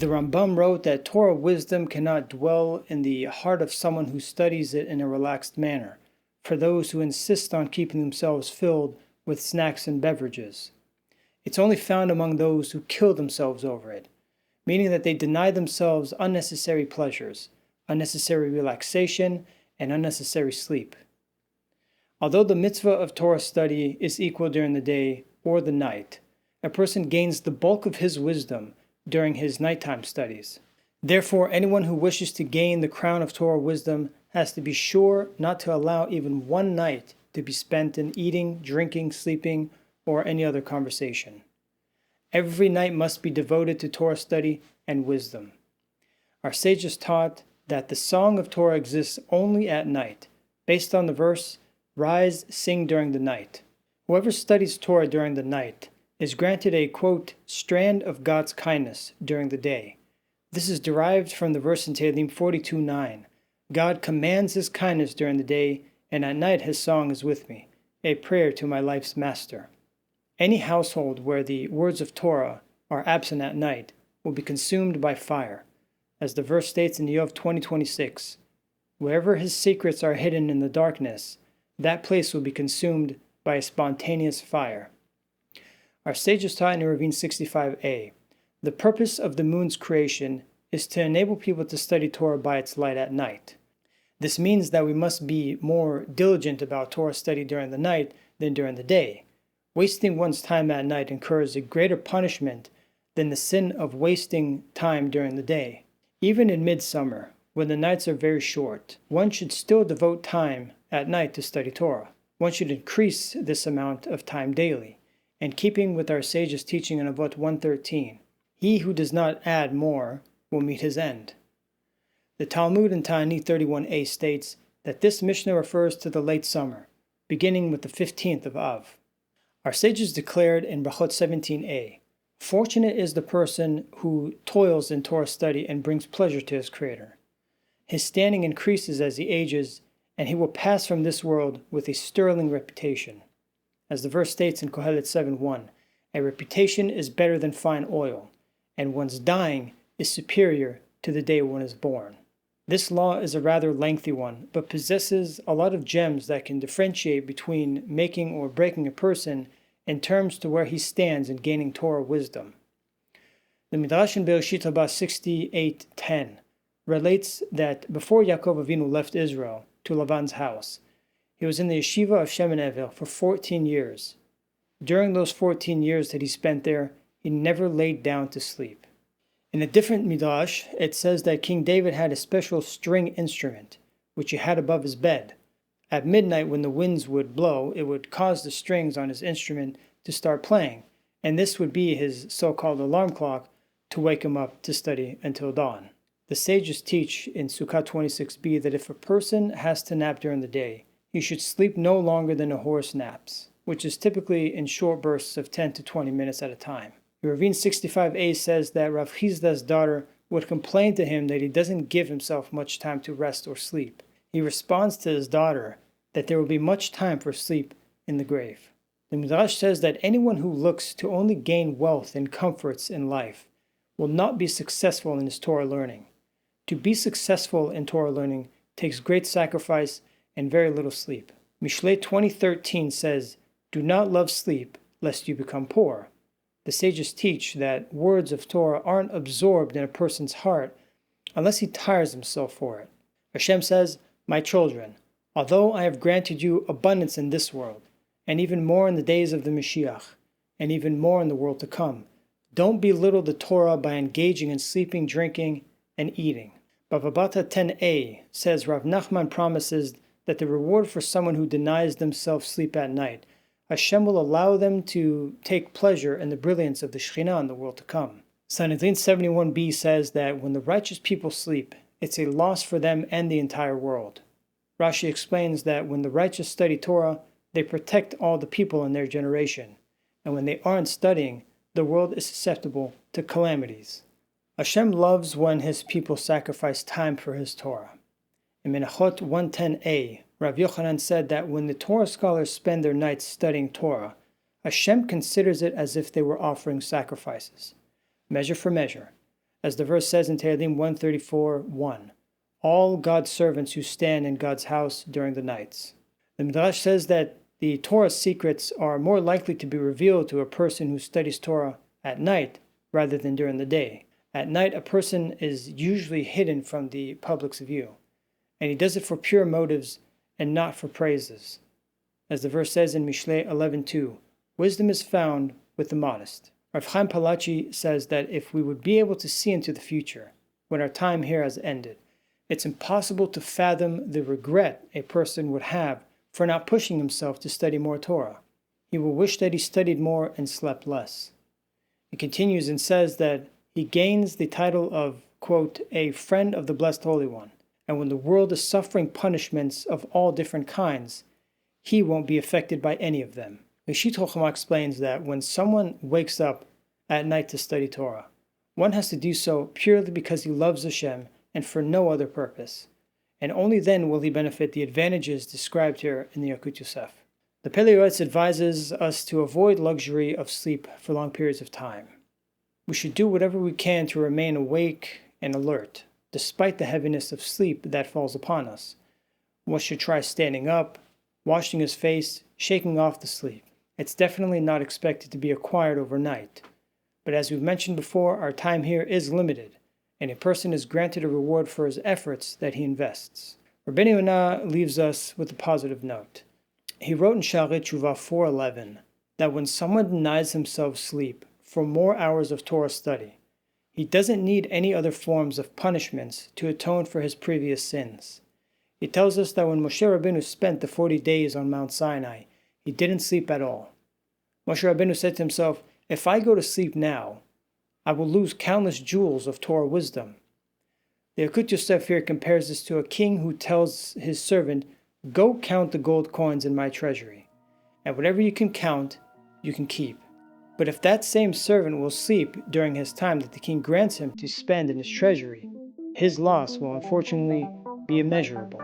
The Rambam wrote that Torah wisdom cannot dwell in the heart of someone who studies it in a relaxed manner, for those who insist on keeping themselves filled with snacks and beverages. It's only found among those who kill themselves over it, meaning that they deny themselves unnecessary pleasures, unnecessary relaxation, and unnecessary sleep. Although the mitzvah of Torah study is equal during the day or the night, a person gains the bulk of his wisdom during his nighttime studies. Therefore, anyone who wishes to gain the crown of Torah wisdom has to be sure not to allow even one night to be spent in eating, drinking, sleeping, or any other conversation. Every night must be devoted to Torah study and wisdom. Our sages taught that the song of Torah exists only at night, based on the verse, "Rise, sing during the night." Whoever studies Torah during the night is granted a, quote, strand of God's kindness during the day. This is derived from the verse in Tehillim 42:9. God commands his kindness during the day, and at night his song is with me, a prayer to my life's master. Any household where the words of Torah are absent at night will be consumed by fire, as the verse states in Yov 20:26. Wherever his secrets are hidden in the darkness, that place will be consumed by a spontaneous fire. Our sages taught in Ravine 65a, the purpose of the moon's creation is to enable people to study Torah by its light at night. This means that we must be more diligent about Torah study during the night than during the day. Wasting one's time at night incurs a greater punishment than the sin of wasting time during the day. Even in midsummer, when the nights are very short, one should still devote time at night to study Torah. One should increase this amount of time daily, in keeping with our sages' teaching in Avot 113. He who does not add more will meet his end. The Talmud in Ta'anit 31a states that this Mishnah refers to the late summer, beginning with the 15th of Av. Our sages declared in Brachot 17a, fortunate is the person who toils in Torah study and brings pleasure to his Creator. His standing increases as he ages, and he will pass from this world with a sterling reputation. As the verse states in Kohelet 7:1, a reputation is better than fine oil, and one's dying is superior to the day one is born. This law is a rather lengthy one, but possesses a lot of gems that can differentiate between making or breaking a person in terms to where he stands in gaining Torah wisdom. The Midrash in Bereshit Rabbah 68:10 relates that before Yaakov Avinu left Israel to Lavan's house, he was in the yeshiva of Shem and Evel for 14 years. During those 14 years that he spent there, he never laid down to sleep. In a different midrash, it says that King David had a special string instrument, which he had above his bed. At midnight, when the winds would blow, it would cause the strings on his instrument to start playing, and this would be his so-called alarm clock to wake him up to study until dawn. The sages teach in Sukkah 26b that if a person has to nap during the day, he should sleep no longer than a horse naps, which is typically in short bursts of 10 to 20 minutes at a time. Ravine 65a says that Rav Chizda's daughter would complain to him that he doesn't give himself much time to rest or sleep. He responds to his daughter that there will be much time for sleep in the grave. The Midrash says that anyone who looks to only gain wealth and comforts in life will not be successful in his Torah learning. To be successful in Torah learning takes great sacrifice and very little sleep. Mishlei 20:13 says, "Do not love sleep, lest you become poor." The sages teach that words of Torah aren't absorbed in a person's heart unless he tires himself for it. HaShem says, "My children, although I have granted you abundance in this world, and even more in the days of the Mashiach, and even more in the world to come, don't belittle the Torah by engaging in sleeping, drinking, and eating." Bava Batra 10a says Rav Nachman promises that the reward for someone who denies themselves sleep at night, HaShem will allow them to take pleasure in the brilliance of the Shekhinah in the world to come. Sanhedrin 71b says that when the righteous people sleep, it's a loss for them and the entire world. Rashi explains that when the righteous study Torah, they protect all the people in their generation, and when they aren't studying, the world is susceptible to calamities. HaShem loves when his people sacrifice time for his Torah. In Menachot 110a, Rav Yochanan said that when the Torah scholars spend their nights studying Torah, HaShem considers it as if they were offering sacrifices. Measure for measure. as the verse says in Tehillim 134:1. All God's servants who stand in God's house during the nights. The Midrash says that the Torah's secrets are more likely to be revealed to a person who studies Torah at night rather than during the day. At night, a person is usually hidden from the public's view, and he does it for pure motives and not for praises. As the verse says in Mishlei 11:2, wisdom is found with the modest. Rav Chaim Palachi says that if we would be able to see into the future, when our time here has ended, it's impossible to fathom the regret a person would have for not pushing himself to study more Torah. He will wish that he studied more and slept less. He continues and says that he gains the title of, quote, a friend of the Blessed Holy One, and when the world is suffering punishments of all different kinds, he won't be affected by any of them. The Shit Chochmah explains that when someone wakes up at night to study Torah, one has to do so purely because he loves HaShem and for no other purpose, and only then will he benefit the advantages described here in the Yalkut Yosef. The Pele Yoetz advises us to avoid luxury of sleep for long periods of time. We should do whatever we can to remain awake and alert, despite the heaviness of sleep that falls upon us. One should try standing up, washing his face, shaking off the sleep. It's definitely not expected to be acquired overnight. But as we've mentioned before, our time here is limited, and a person is granted a reward for his efforts that he invests. Rabbi Yonah leaves us with a positive note. He wrote in Sha'arei Teshuva 4:11 that when someone denies himself sleep for more hours of Torah study, he doesn't need any other forms of punishments to atone for his previous sins. He tells us that when Moshe Rabbeinu spent the 40 days on Mount Sinai, he didn't sleep at all. Moshe Rabbeinu said to himself, if I go to sleep now, I will lose countless jewels of Torah wisdom. The Yalkut Yosef here compares this to a king who tells his servant, go count the gold coins in my treasury, and whatever you can count, you can keep. But if that same servant will sleep during his time that the king grants him to spend in his treasury, his loss will unfortunately be immeasurable.